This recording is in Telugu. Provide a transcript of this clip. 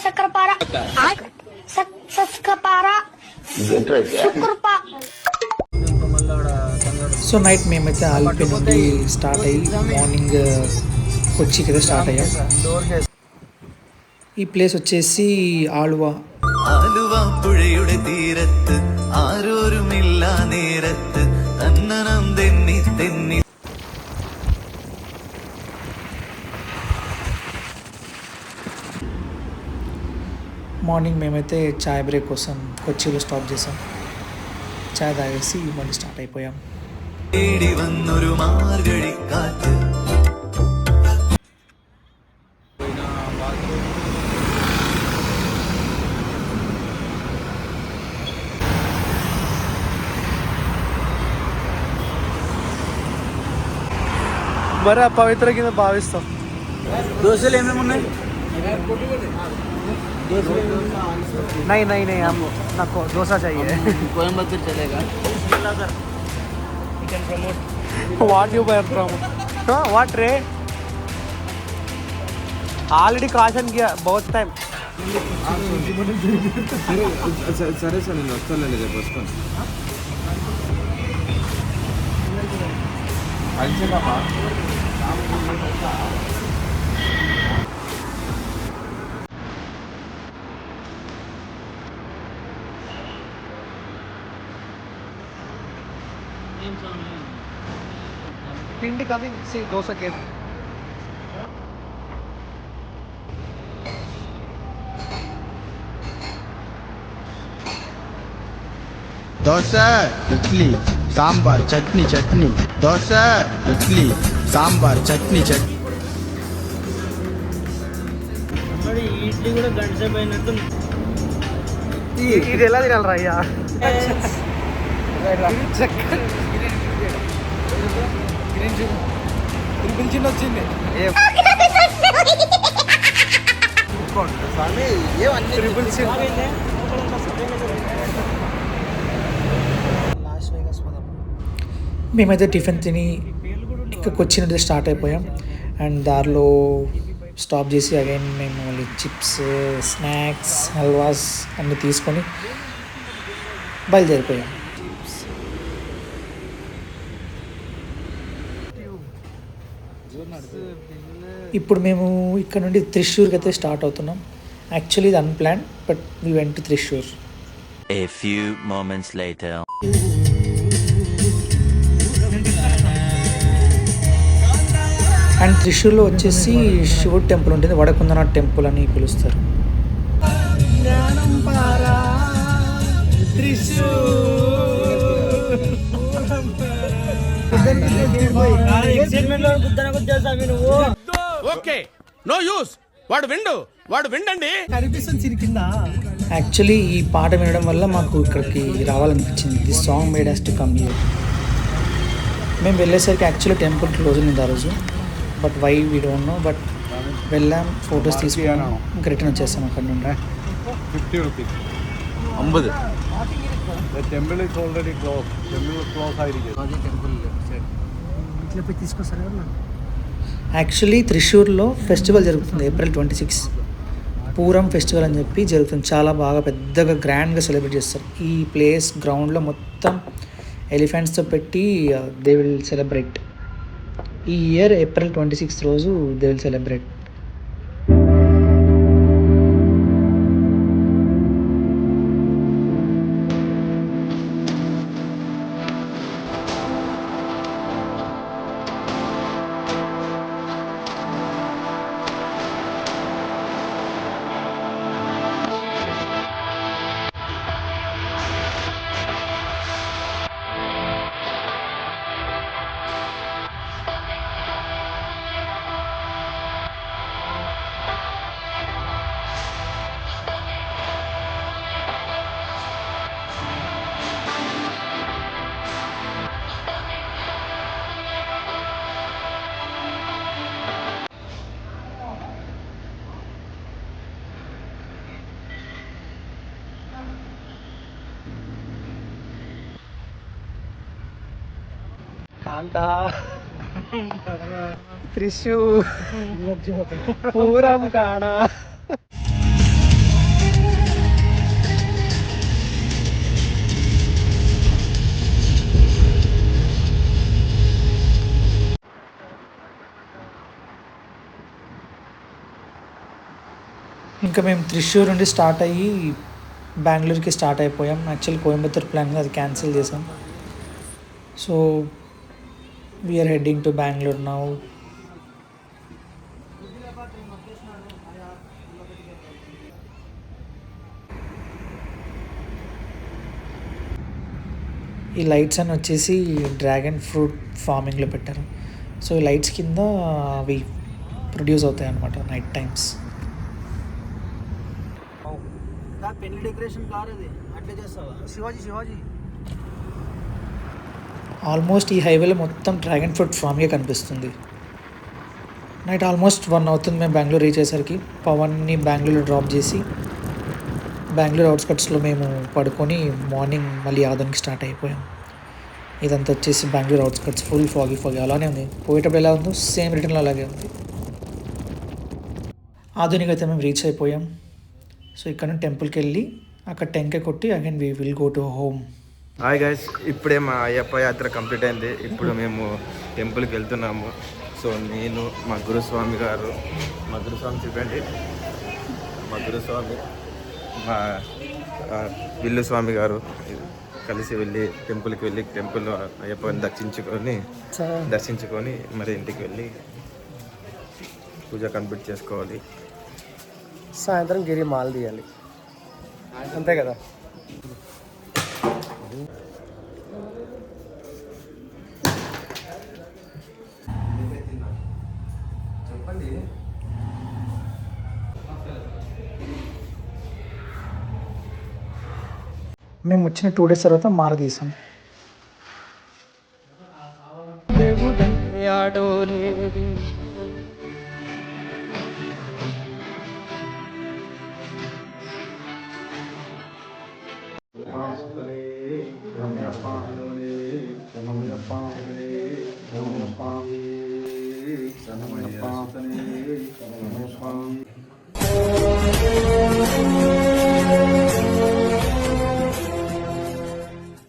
సక్కరపార సస్కపార శుక్రపా. సో నైట్ మేమైతే ఆల్పి నుండి స్టార్ట్ అయ్యి మార్నింగ్ కొచ్చికి అయితే స్టార్ట్ అయ్యాం. ఈ ప్లేస్ వచ్చేసి ఆలువా. പുഴയുടെ തീരത്ത് ആരോരുമില്ല നേരത്ത് തന്നനം തെന്നി തെന്നി. మార్నింగ్ మేమైతే చాయ్ బ్రేక్ కోసం కొచ్చిలో స్టాప్ చేసాం. చాయ్ తాగేసి మళ్ళీ స్టార్ట్ అయిపోయాం. തേടി വന്നൊരു മാർഗഴിക്കാറ്റ്. మరి పవిత్ర కింద భావిస్తాం. దోశలు ఏమేమి ఉన్నాయి? नहीं नहीं नहीं हम నాకు దోశ चाहिए. कोयम्बतूर चलेगा. What you buy from what రే ఆల్రెడీ కాషన్ కియా बहुत टाइम. సరే సార్ నేను వస్తాను రేపు వస్తాను. పిండి కమింగ్ సి దోశ కేక్. దోశ ఇడ్లీ సాంబార్ చట్నీ చట్నీ. దోశ ఇడ్లీ సాంబార్ చట్నీ చట్నీ. ఇడ్లీ కూడా గంట సేపు అయినట్టు. ఇది ఎలా తినాలి రా అయ్యా? వచ్చింది మేమైతే టిఫిన్ తిని ఇంకా కొచ్చి నుండి స్టార్ట్ అయిపోయాం. అండ్ దారిలో స్టాప్ చేసి అగైన్ మేము మళ్ళీ చిప్స్, స్నాక్స్, హల్వాస్ అన్నీ తీసుకొని బయలుదేరిపోయాం. ఇప్పుడు మేము ఇక్కడ నుండి త్రిశూర్కి అయితే స్టార్ట్ అవుతున్నాం. యాక్చువల్లీ ఇది unplan but we went to Thrissur. A few moments later. And త్రిశూర్లో వచ్చేసి శివుడు టెంపుల్ ఉంటుంది, వడకుందనాథ్ టెంపుల్ అని పిలుస్తారు. ఓకే నో యూస్ వాడు విండండి. యాక్చువల్లీ ఈ పాట వినడం వల్ల మాకు ఇక్కడికి రావాలనిపించింది. This song made us to come here. మేము వెళ్ళేసరికి యాక్చువల్లీ టెంపుల్ క్లోజ్ ఉంది ఆ రోజు. But why we don't know. But వెళ్ళాం, ఫొటోస్ తీసుకున్నాం, ఇంకా రిటర్న్ వచ్చేసాం అక్కడ నుండి. 50 rupees. 50. The temple is already closed. Temple close ആയിരിക്കും. యాక్చువల్లీ త్రిశూర్లో ఫెస్టివల్ జరుగుతుంది April 26. పూరం ఫెస్టివల్ అని చెప్పి జరుగుతుంది. చాలా బాగా పెద్దగా గ్రాండ్గా సెలబ్రేట్ చేస్తారు. ఈ ప్లేస్ గ్రౌండ్లో మొత్తం ఎలిఫెంట్స్తో పెట్టి దే విల్ సెలబ్రేట్. ఈ ఇయర్ April 26 రోజు దే విల్ సెలబ్రేట్. కాంతా త్రిశూర్ పూరం కాడ ఇంకా మేము త్రిశూర్ నుండి స్టార్ట్ అయ్యి బెంగళూరుకి స్టార్ట్ అయిపోయాం. యాక్చువల్లీ కోయంబత్తూర్ ప్లాన్ అది క్యాన్సిల్ చేసాం. So we are heading to Bengaluru now. ఈ లైట్స్ అని వచ్చేసి డ్రాగన్ ఫ్రూట్ ఫార్మింగ్లో పెట్టారు. సో ఈ లైట్స్ కింద అవి ప్రొడ్యూస్ అవుతాయి అన్నమాట నైట్ టైమ్స్. పెళ్లి డెకరేషన్ కార్ అది అట్లా చేస్తావా? శివాజీ ఆల్మోస్ట్ ఈ హైవేలో మొత్తం డ్రాగన్ ఫ్రూట్ ఫామ్గా కనిపిస్తుంది. నైట్ ఆల్మోస్ట్ 1 అవుతుంది మేము బెంగళూరు రీచ్ అయ్యేసరికి. పవన్ని బెంగళూరు డ్రాప్ చేసి బెంగళూరు అవుట్స్కట్స్లో మేము పడుకొని మార్నింగ్ మళ్ళీ ఆదోనికి స్టార్ట్ అయిపోయాం. ఇదంతా వచ్చేసి బెంగళూరు అవుట్స్కట్స్ ఫుల్ ఫాగీ అలానే ఉంది. పోయేటప్పుడు ఎలా ఉందో సేమ్ రిటర్న్లో అలాగే ఉంది. ఆధునిక అయితే మేము రీచ్ అయిపోయాం. సో ఇక్కడ నుంచి టెంపుల్కి వెళ్ళి అక్కడ టెంకాయ కొట్టి again we will go to home. Hi guys, ఇప్పుడే మా అయ్యప్ప యాత్ర కంప్లీట్ అయింది. ఇప్పుడు మేము టెంపుల్కి వెళ్తున్నాము. సో నేను మా గురుస్వామి గారు, మా గురుస్వామి చెప్పండి, మా గురుస్వామి మా విల్లు స్వామి గారు కలిసి వెళ్ళి టెంపుల్కి వెళ్ళి టెంపుల్ అయ్యప్పని దర్శించుకొని మరి ఇంటికి వెళ్ళి పూజ కంప్లీట్ చేసుకోవాలి. సాయంత్రం గిరి మాల తీయాలి, అంతే కదా. మేము వచ్చిన 2 days తర్వాత మాల తీసాం.